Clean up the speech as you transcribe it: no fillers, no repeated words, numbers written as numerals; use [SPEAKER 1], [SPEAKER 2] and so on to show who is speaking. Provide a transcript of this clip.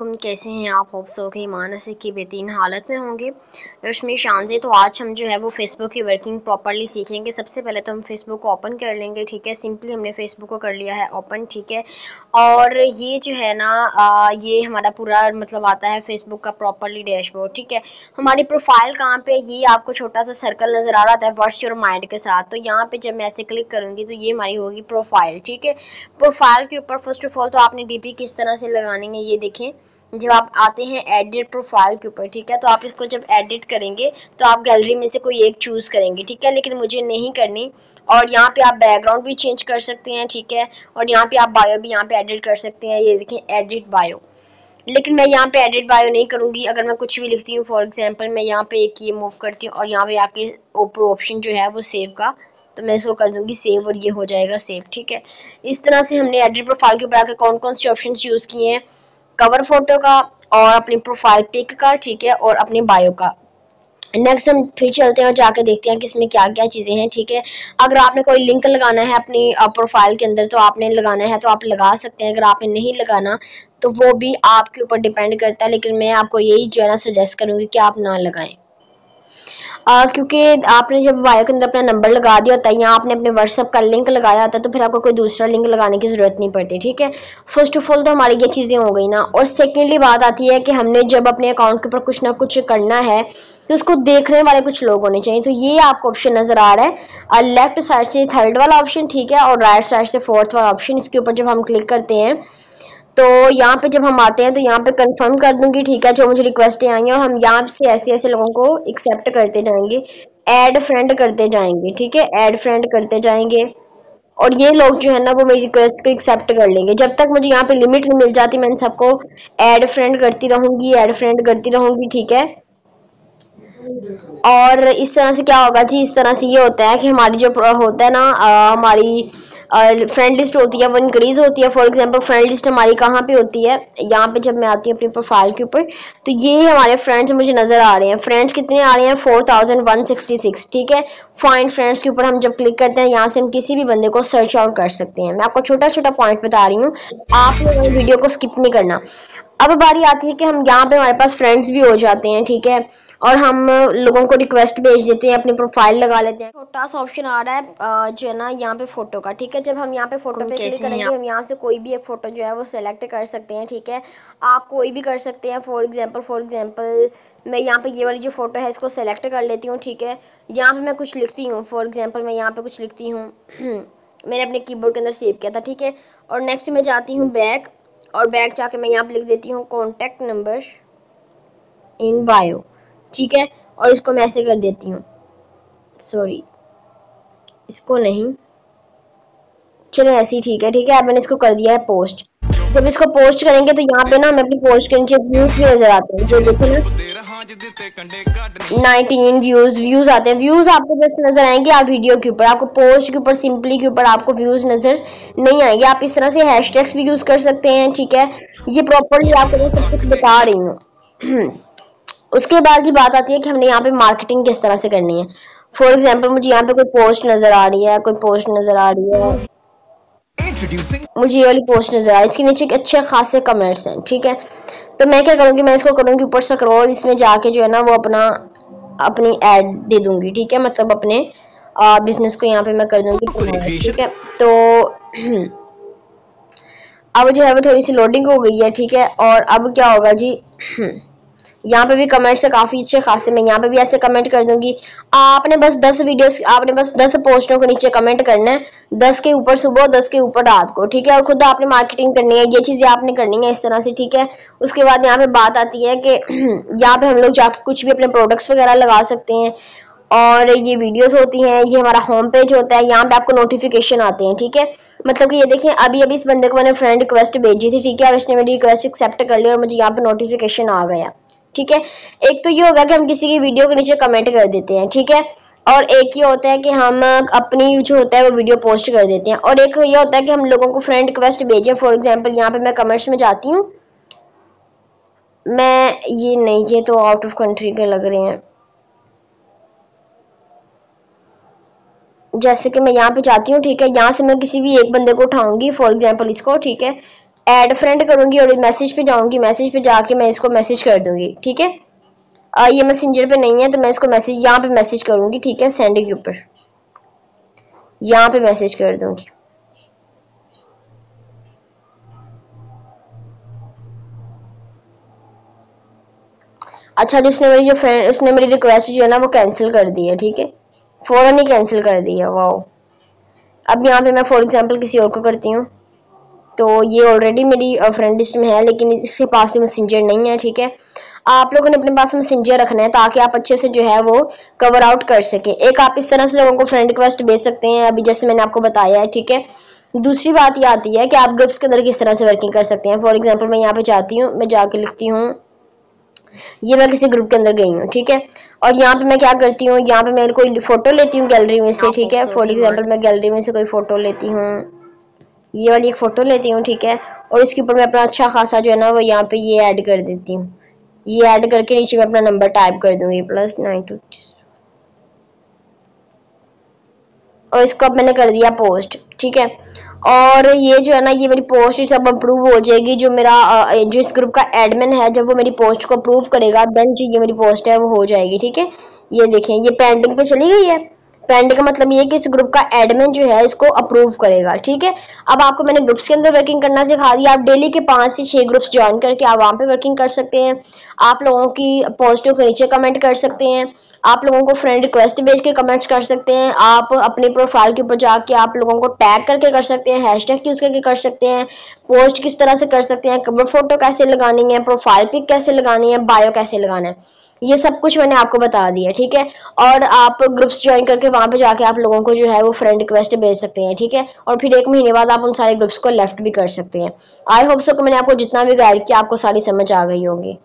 [SPEAKER 1] कैसे हैं आप? होप्स हो कि ईमान से की बेहतरीन हालत में होंगे। रश्मि शान से तो आज हम जो है वो फेसबुक की वर्किंग प्रॉपर्ली सीखेंगे। सबसे पहले तो हम फेसबुक को ओपन कर लेंगे, ठीक है। सिंपली हमने फेसबुक को कर लिया है ओपन, ठीक है। और ये जो है ना ये हमारा पूरा मतलब आता है फेसबुक का प्रॉपर्ली डैशबोर्ड, ठीक है। हमारी प्रोफाइल कहाँ पे, ये आपको छोटा सा सर्कल नजर आ रहा है व्हाट्स योर माइंड के साथ। तो यहाँ पे जब मैं ऐसे क्लिक करूंगी तो ये हमारी होगी प्रोफाइल, ठीक है। प्रोफाइल के ऊपर फर्स्ट ऑफ ऑल तो आपने डीपी किस तरह से लगानी है ये देखें। जब आप आते हैं एडिट प्रोफाइल के ऊपर, ठीक है, तो आप इसको जब एडिट करेंगे तो आप गैलरी में से कोई एक चूज करेंगे, ठीक है। लेकिन मुझे नहीं करनी। और यहाँ पे आप बैकग्राउंड भी चेंज कर सकते हैं, ठीक है। और यहाँ पे आप बायो भी यहाँ पे एडिट कर सकते हैं, ये देखें एडिट बायो। लेकिन मैं यहाँ पे एडिट बायो नहीं करूंगी। अगर मैं कुछ भी लिखती हूँ, फॉर एग्जांपल मैं यहाँ पे एक ये मूव करती हूँ और यहाँ पे आके ऊपर ऑप्शन जो है वो सेव का, तो मैं इसको कर दूंगी सेव और ये हो जाएगा सेव, ठीक है। इस तरह से हमने एडिट प्रोफाइल के ऊपर आके कौन कौन से ऑप्शन यूज किए हैं, कवर फोटो का और अपनी प्रोफाइल पिक का, ठीक है, और अपने बायो का। नेक्स्ट हम फिर चलते हैं और जाके देखते हैं कि इसमें क्या क्या चीज़ें हैं, ठीक है। अगर आपने कोई लिंक लगाना है अपनी प्रोफाइल के अंदर तो आपने लगाना है तो आप लगा सकते हैं। अगर आपने नहीं लगाना तो वो भी आपके ऊपर डिपेंड करता है, लेकिन मैं आपको यही जो है ना सजेस्ट करूँगी कि आप ना लगाएं। क्योंकि आपने जब बायो के अंदर अपना नंबर लगा दिया होता है या आपने अपने व्हाट्सएप का लिंक लगाया होता है तो फिर आपको कोई दूसरा लिंक लगाने की ज़रूरत नहीं पड़ती, ठीक है। फर्स्ट ऑफ ऑल तो हमारी ये चीज़ें हो गई ना। और सेकेंडली बात आती है कि हमने जब अपने अकाउंट के ऊपर कुछ ना कुछ करना है तो उसको देखने वाले कुछ लोग होने चाहिए। तो ये आपको ऑप्शन नज़र आ रहा है लेफ्ट साइड से थर्ड वाला ऑप्शन, ठीक है, और राइट साइड से फोर्थ वाला ऑप्शन। इसके ऊपर जब हम क्लिक करते हैं तो यहाँ पे जब हम आते हैं तो यहाँ पे कंफर्म कर दूंगी, ठीक है, जो मुझे रिक्वेस्टें आई हैं। और हम यहाँ से ऐसे ऐसे लोगों को एक्सेप्ट करते जाएंगे, ऐड फ्रेंड करते जाएंगे, ठीक है, ऐड फ्रेंड करते जाएंगे। और ये लोग जो है ना वो मेरी रिक्वेस्ट को एक्सेप्ट कर लेंगे। जब तक मुझे यहाँ पे लिमिट नहीं मिल जाती मैं इन सबको ऐड फ्रेंड करती रहूंगी, ऐड फ्रेंड करती रहूंगी, ठीक है। और इस तरह से क्या होगा जी, इस तरह से ये होता है कि हमारी जो होता है ना हमारी फ्रेंड लिस्ट होती है वो इंक्रीज होती है। फॉर एग्जांपल फ्रेंड लिस्ट हमारी कहाँ पे होती है, यहाँ पे जब मैं आती हूँ अपनी प्रोफाइल के ऊपर तो ये हमारे फ्रेंड्स मुझे नजर आ रहे हैं। फ्रेंड्स कितने आ रहे हैं, 4166, ठीक है। फाइंड फ्रेंड्स के ऊपर हम जब क्लिक करते हैं यहाँ से हम किसी भी बंदे को सर्च आउट कर सकते हैं। मैं आपको छोटा छोटा पॉइंट बता रही हूँ, आप लोग वीडियो को स्किप नहीं करना। अब बारी आती है कि हम यहाँ पे हमारे पास फ्रेंड्स भी हो जाते हैं, ठीक है, और हम लोगों को रिक्वेस्ट भेज देते हैं, अपनी प्रोफाइल लगा लेते हैं। छोटा सा ऑप्शन आ रहा है जो है ना यहाँ पे फोटो का, ठीक है। जब हम यहाँ पे फोटो पे क्लिक करेंगे हम यहाँ से कोई भी एक फोटो जो है वो सेलेक्ट कर सकते हैं, ठीक है। आप कोई भी कर सकते हैं। फॉर एग्जाम्पल मैं यहाँ पे ये वाली जो फोटो है इसको सेलेक्ट कर लेती हूँ, ठीक है। यहाँ पे मैं कुछ लिखती हूँ, फॉर एग्जाम्पल मैं यहाँ पे कुछ लिखती हूँ मैंने अपने कीबोर्ड के अंदर सेव किया था, ठीक है। और नेक्स्ट में जाती हूँ बैक, और बैक जाके मैं यहाँ पे लिख देती हूँ कॉन्टैक्ट नंबर इन बायो, ठीक है। और इसको मैं ऐसे कर देती हूँ, सॉरी इसको नहीं, चलो ऐसे ही ठीक है, ठीक है। अब मैंने इसको कर दिया है पोस्ट। जब इसको पोस्ट करेंगे तो यहाँ पे ना हमें अपनी पोस्ट के नीचे व्यूज भी नजर आते हैं, जो देखो ना 19 व्यूज आते हैं। व्यूज आपको जैसे नजर आएंगे आप वीडियो के ऊपर, आपको पोस्ट के ऊपर सिंपली के ऊपर आपको व्यूज नजर नहीं आएंगे। आप इस तरह से हैशटैग्स भी यूज कर सकते हैं, ठीक है। ये प्रॉपर्ली आपको मैं सब कुछ बता रही हूँ। उसके बाद की बात आती है कि हमने यहाँ पे मार्केटिंग किस तरह से करनी है। फॉर एग्जाम्पल मुझे यहाँ पे कोई पोस्ट नजर आ रही है, कोई पोस्ट नजर आ रही है, मुझे ये वाली पोस्ट नजर आ रही है, इसके नीचे अच्छे खासे कमेंट्स हैं, ठीक है। तो मैं क्या करूँगी, मैं इसको करूँगी ऊपर स्क्रॉल, इसमें जाके जो है ना वो अपनी ऐड दे दूंगी, ठीक है, मतलब अपने बिजनेस को यहाँ पे मैं कर दूंगी, ठीक है। तो अब जो है वो थोड़ी सी लोडिंग हो गई है, ठीक है। और अब क्या होगा जी, यहाँ पे भी कमेंट्स है काफी अच्छे खासे, मैं यहाँ पे भी ऐसे कमेंट कर दूंगी। आपने बस 10 वीडियोस, आपने बस 10 पोस्टों के नीचे कमेंट करना है, 10 के ऊपर सुबह, 10 के ऊपर रात को, ठीक है। और खुद आपने मार्केटिंग करनी है, ये चीजें आपने करनी है इस तरह से, ठीक है। उसके बाद यहाँ पे बात आती है कि यहाँ पे हम लोग जाके कुछ भी अपने प्रोडक्ट्स वगैरह लगा सकते हैं। और ये वीडियोस होती हैं, ये हमारा होम पेज होता है, यहाँ पे आपको नोटिफिकेशन आते हैं, ठीक है। मतलब कि ये देखें अभी इस बंदे को मैंने फ्रेंड रिक्वेस्ट भेजी थी, ठीक है, और उसने मेरी रिक्वेस्ट एक्सेप्ट कर ली और मुझे यहाँ पे नोटिफिकेशन आ गया, ठीक है। एक तो ये होगा कि हम किसी की वीडियो के नीचे कमेंट कर देते हैं, ठीक है। और एक ये होता है कि हम अपनी जो होता है वो वीडियो पोस्ट कर देते हैं। और एक ये होता है कि हम लोगों को फ्रेंड रिक्वेस्ट भेजें। फॉर एग्जांपल यहाँ पे मैं कमेंट्स में जाती हूँ, मैं ये नहीं, ये तो आउट ऑफ कंट्री के लग रहे हैं। जैसे कि मैं यहाँ पे जाती हूँ, ठीक है, यहाँ से मैं किसी भी एक बंदे को उठाऊंगी, फॉर एग्जांपल इसको, ठीक है। ऐड फ्रेंड करूंगी और मैसेज पे जाऊंगी, मैसेज पे जाके मैं इसको मैसेज कर दूंगी, ठीक है। ये मैसेंजर पे नहीं है तो मैं इसको मैसेज यहाँ पे मैसेज करूंगी, ठीक है, सेंड के ऊपर यहाँ पे मैसेज कर दूंगी। अच्छा, उसने मेरी रिक्वेस्ट जो है ना वो कैंसिल कर दी है, ठीक है, फौरन ही कैंसिल कर दी है। वाओ। अब यहाँ पे मैं फॉर एग्जांपल किसी और को करती हूँ, तो ये ऑलरेडी मेरी फ्रेंड लिस्ट में है लेकिन इसके पास मैसेंजर नहीं है, ठीक है। आप लोगों ने अपने पास मैसेंजर रखना है ताकि आप अच्छे से जो है वो कवर आउट कर सके। एक आप इस तरह से लोगों को फ्रेंड रिक्वेस्ट भेज सकते हैं, अभी जैसे मैंने आपको बताया है, ठीक है। दूसरी बात ये आती है कि आप ग्रुप्स के अंदर किस तरह से वर्किंग कर सकते हैं। फॉर एग्जाम्पल मैं यहाँ पे जाती हूँ, मैं जाके लिखती हूँ, ये मैं किसी ग्रुप के अंदर गई हूँ, ठीक है। और यहाँ पे मैं क्या करती हूँ, यहाँ पे मैं कोई फोटो लेती हूँ गैलरी में से, ठीक है। फॉर एग्जाम्पल मैं गैलरी में से कोई फोटो लेती हूँ, ये वाली एक फोटो लेती हूँ, ठीक है। और इसके ऊपर मैं अपना अच्छा खासा जो है ना वो यहाँ पे ये ऐड कर देती हूँ। ये ऐड करके नीचे मैं अपना नंबर टाइप कर दूंगी +92 और इसको अब मैंने कर दिया पोस्ट, ठीक है। और ये जो है ना ये मेरी पोस्ट जब अप्रूव हो जाएगी, जो मेरा जो इस ग्रुप का एडमिन है जब वो मेरी पोस्ट को अप्रूव करेगा देन जो ये मेरी पोस्ट है वो हो जाएगी, ठीक है। ये देखें ये पेंडिंग पे चली गई है। पेंड का मतलब ये कि इस ग्रुप का एडमिन जो है इसको अप्रूव करेगा, ठीक है। अब आपको मैंने ग्रुप्स के अंदर वर्किंग करना सिखा दिया। आप डेली के 5 से 6 ग्रुप्स ज्वाइन करके आप वहाँ पे वर्किंग कर सकते हैं। आप लोगों की पोस्टों के नीचे कमेंट कर सकते हैं, आप लोगों को फ्रेंड रिक्वेस्ट भेज के कमेंट्स कर सकते हैं, आप अपने प्रोफाइल के ऊपर जाके आप लोगों को टैग करके कर सकते हैं, हैशटैग यूज करके कर सकते हैं, पोस्ट किस तरह से कर सकते हैं, कवर फोटो कैसे लगानी है, प्रोफाइल पिक कैसे लगानी है, बायो कैसे लगाना है, ये सब कुछ मैंने आपको बता दिया, ठीक है। और आप ग्रुप्स ज्वाइन करके वहां पे जाके आप लोगों को जो है वो फ्रेंड रिक्वेस्ट भेज सकते हैं, ठीक है। और फिर 1 महीने बाद आप उन सारे ग्रुप्स को लेफ्ट भी कर सकते हैं। आई होप सो कि मैंने आपको जितना भी गाइड किया आपको सारी समझ आ गई होगी।